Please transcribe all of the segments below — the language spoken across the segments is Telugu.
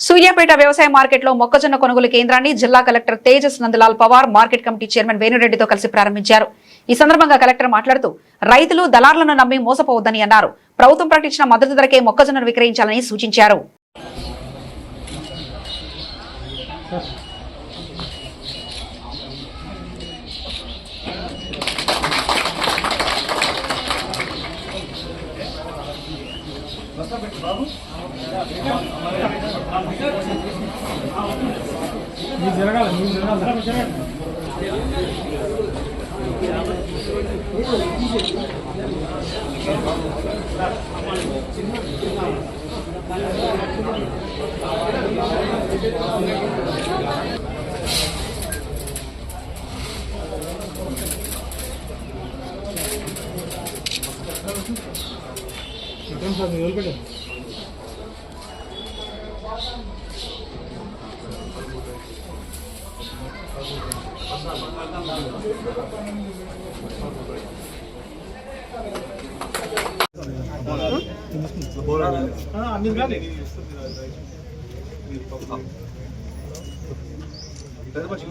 సూర్యాపేట వ్యవసాయ మార్కెట్లో మొక్కజొన్న కొనుగోలు కేంద్రాన్ని జిల్లా collector Tejas Nandlal Pawar market committee chairman వేణురెడ్డితో కలిసి ప్రారంభించారు. ఈ సందర్భంగా కలెక్టర్ మాట్లాడుతూ రైతులు దళారులను నమ్మి మోసపోవద్దని అన్నారు. ప్రభుత్వం ప్రకటించిన మద్దతు ధరకే మొక్కజొన్నను విక్రయించాలని సూచించారు.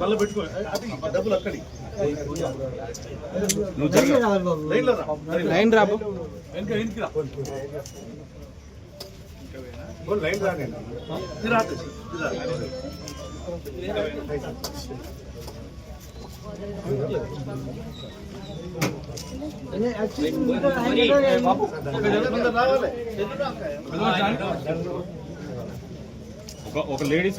మళ్ళీ పెట్టుకో డబ్బులు అక్కడి లైన్ రాబు లైన్ రాదు ఒక లేడీస్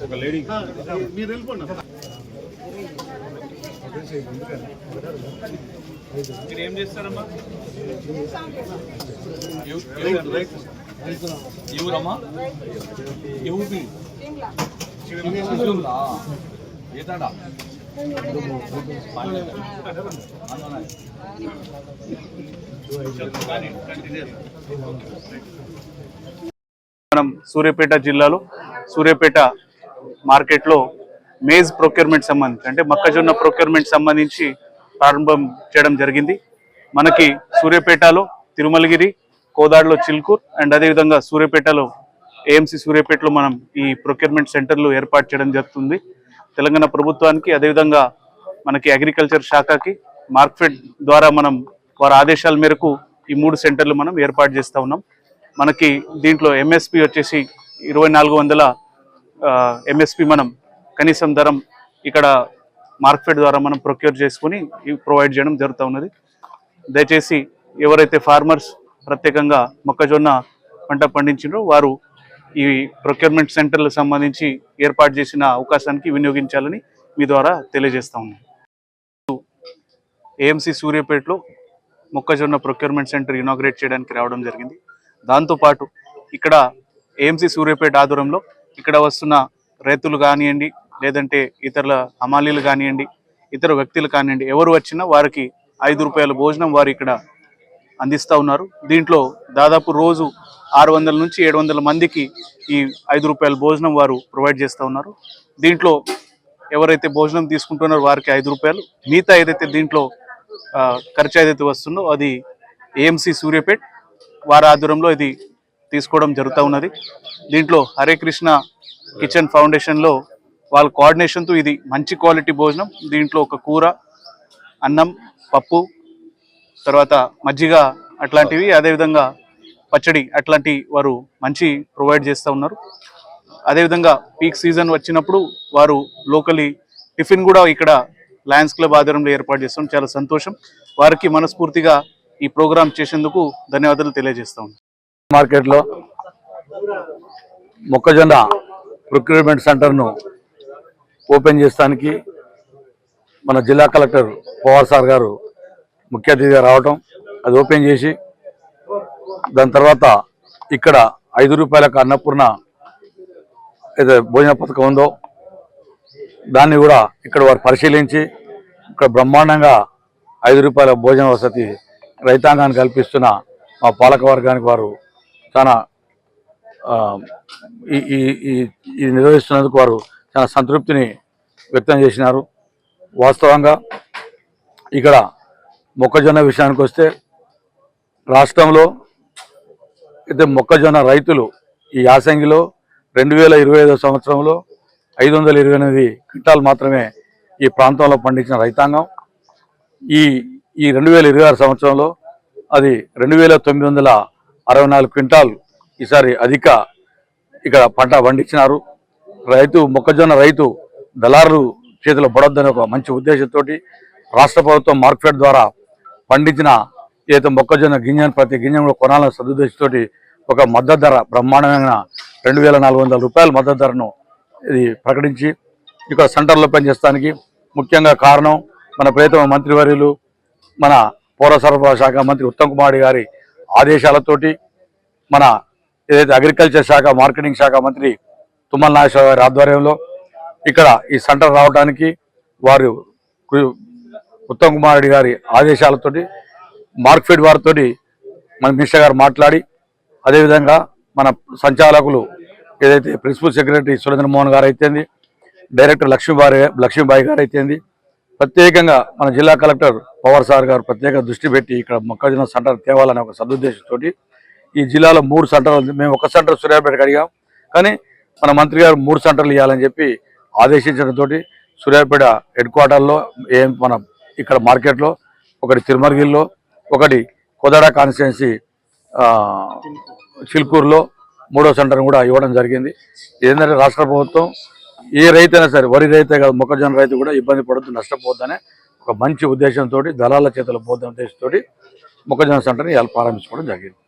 ఒక లేడీ మీరు వెళ్ళిపోండి. మీరు ఏం చేస్తారమ్మా? ఎవరమ్మా? ఎవరి ఏతాడా మనం సూర్యాపేట జిల్లాలో సూర్యాపేట మార్కెట్లో మేజ్ ప్రొక్యూర్మెంట్ సంబంధించి అంటే మొక్కజొన్న ప్రొక్యూర్మెంట్ సంబంధించి ప్రారంభం చేయడం జరిగింది. మనకి సూర్యాపేటలో తిరుమలగిరి, కోదాడలో చిల్కూర్ అండ్ అదేవిధంగా సూర్యాపేటలో ఏఎంసీ సూర్యాపేటలో మనం ఈ ప్రొక్యూర్మెంట్ సెంటర్లు ఏర్పాటు చేయడం జరుగుతుంది. తెలంగాణ ప్రభుత్వానికి అదేవిధంగా మనకి అగ్రికల్చర్ శాఖకి మార్కెట్ ద్వారా మనం వారి ఆదేశాల మేరకు ఈ 3 సెంటర్లు మనం ఏర్పాటు చేస్తూ ఉన్నాం. మనకి దీంట్లో ఎంఎస్పి వచ్చేసి 2400 ఎంఎస్పి మనం కనీసం ధరం ఇక్కడ మార్కెట్ ద్వారా మనం ప్రొక్యూర్ చేసుకుని ప్రొవైడ్ చేయడం జరుగుతూ ఉన్నది. దయచేసి ఎవరైతే ఫార్మర్స్ ప్రత్యేకంగా మొక్కజొన్న పంట పండించారో వారు ఈ ప్రొక్యూర్మెంట్ సెంటర్లకు సంబంధించి ఏర్పాటు చేసిన అవకాశానికి వినియోగించాలని మీ ద్వారా తెలియజేస్తా ఉన్నాం. ఏఎంసీ సూర్యాపేటలో మొక్కజొన్న ప్రొక్యూర్మెంట్ సెంటర్ ఇనాగ్రేట్ చేయడానికి రావడం జరిగింది. దాంతోపాటు ఇక్కడ ఏఎంసీ సూర్యాపేట ఆధ్వర్యంలో ఇక్కడ వస్తున్న రైతులు కానివ్వండి, లేదంటే ఇతరుల హమాలీలు కానివ్వండి, ఇతర వ్యక్తులు కానివ్వండి, ఎవరు వచ్చినా వారికి 5 రూపాయల భోజనం వారు ఇక్కడ అందిస్తూ ఉన్నారు. దీంట్లో దాదాపు రోజు 600 నుంచి 700 మందికి ఈ 5 రూపాయల భోజనం వారు ప్రొవైడ్ చేస్తూ ఉన్నారు. దీంట్లో ఎవరైతే భోజనం తీసుకుంటున్నారో వారికి 5 రూపాయలు, మిగతా ఏదైతే దీంట్లో ఖర్చు ఏదైతే వస్తుందో అది ఏఎంసీ సూర్యాపేట వారి ఆధ్వర్యంలో ఇది తీసుకోవడం జరుగుతూ ఉన్నది. దీంట్లో హరే కృష్ణ కిచెన్ ఫౌండేషన్లో వాళ్ళ కోఆర్డినేషన్తో ఇది మంచి క్వాలిటీ భోజనం. దీంట్లో ఒక కూర, అన్నం, పప్పు, తర్వాత మజ్జిగ అట్లాంటివి, అదేవిధంగా పచ్చడి అట్లాంటి వారు మంచి ప్రొవైడ్ చేస్తూ ఉన్నారు. అదేవిధంగా పీక్ సీజన్ వచ్చినప్పుడు వారు లోకలీ టిఫిన్ కూడా ఇక్కడ లయన్స్ క్లబ్ ఆధ్వర్యంలో ఏర్పాటు చేస్తాం. చాలా సంతోషం. వారికి మనస్ఫూర్తిగా ఈ ప్రోగ్రాం చేసేందుకు ధన్యవాదాలు తెలియజేస్తాం. మార్కెట్లో మొక్కజొన్న ప్రొక్యూర్మెంట్ సెంటర్ను ఓపెన్ చేస్తానికి మన జిల్లా కలెక్టర్ పవార్ సార్ గారు ముఖ్య అతిథిగా రావటం, అది ఓపెన్ చేసి దాని తర్వాత ఇక్కడ 5 రూపాయలకు అన్నపూర్ణ ఏదో భోజన పథకం ఉందో దాన్ని కూడా ఇక్కడ వారు పరిశీలించి ఇక్కడ బ్రహ్మాండంగా 5 రూపాయల భోజన వసతి రైతాంగాన్ని కల్పిస్తున్న మా పాలక వర్గానికి వారు చాలా ఈ నిర్వహిస్తున్నందుకు వారు చాలా సంతృప్తిని వ్యక్తం చేసినారు. వాస్తవంగా ఇక్కడ మొక్కజొన్న విషయానికి వస్తే రాష్ట్రంలో అయితే మొక్కజొన్న రైతులు ఈ యాసంగిలో 2025 సంవత్సరంలో 528 క్వింటాల్ మాత్రమే ఈ ప్రాంతంలో పండించిన రైతాంగం ఈ 2026 సంవత్సరంలో అది 2964 క్వింటాల్ ఈసారి అధిక ఇక్కడ పంట పండించినారు. మొక్కజొన్న రైతు దళారులు చేతిలో పడొద్దని ఒక మంచి ఉద్దేశంతో రాష్ట్ర ప్రభుత్వం మార్కెట్ ద్వారా పండించిన ఏదైతే మొక్కజొన్న గింజను ప్రతి గింజను కూడా కొనాలని సదుద్దేశంతో ఒక మద్దతు ధర బ్రహ్మాండమైన 2400 రూపాయల మద్దతు ధరను ఇది ప్రకటించి ఇక్కడ సెంటర్లో పనిచేయడానికి ముఖ్యంగా కారణం మన ప్రియతమ మంత్రివర్యులు మన పౌర సరఫరా శాఖ మంత్రి ఉత్తమ్ కుమార్ గారి ఆదేశాలతోటి మన ఏదైతే అగ్రికల్చర్ శాఖ మార్కెటింగ్ శాఖ మంత్రి తుమ్మల నాగేశ్వరరావు గారి ఆధ్వర్యంలో ఇక్కడ ఈ సెంటర్ రావడానికి వారు ఉత్తమ్ కుమార్ రెడ్డి గారి ఆదేశాలతోటి మార్కెట్ వారితో మన మినిస్టర్ గారు మాట్లాడి అదేవిధంగా మన సంచాలకులు ఏదైతే ప్రిన్సిపల్ సెక్రటరీ సురేంద్ర మోహన్ గారు అయితేంది, డైరెక్టర్ లక్ష్మీబాయి గారు అయితేంది, ప్రత్యేకంగా మన జిల్లా కలెక్టర్ పవార్ సార్ గారు ప్రత్యేక దృష్టి పెట్టి ఇక్కడ మొక్కజొన్న సెంటర్ తేవాలనే ఒక సదుద్దేశంతో ఈ జిల్లాలో 3 సెంటర్లు, మేము ఒక సెంటర్ సూర్యాపేటకి అడిగాం, కానీ మన మంత్రి గారు 3 సెంటర్లు ఇవ్వాలని చెప్పి ఆదేశించడంతో సూర్యాపేట హెడ్ క్వార్టర్లో మన ఇక్కడ మార్కెట్లో, ఒకటి తిరుమర్గిల్లో, ఒకటి కోదాడ కాన్స్టిట్యున్సీ చిలుకూరులో 3వ సెంటర్ కూడా ఇవ్వడం జరిగింది. ఏంటంటే రాష్ట్ర ప్రభుత్వం ఏ రైతైనా సరే, వరి రైతే కాదు మొక్కజొన్న రైతు కూడా ఇబ్బంది పడద్దు, నష్టపోద్దనే ఒక మంచి ఉద్దేశంతో దళాల చేతులు పోతున్న ఉద్దేశంతో మొక్కజొన్న సెంటర్ని ప్రారంభించుకోవడం జరిగింది.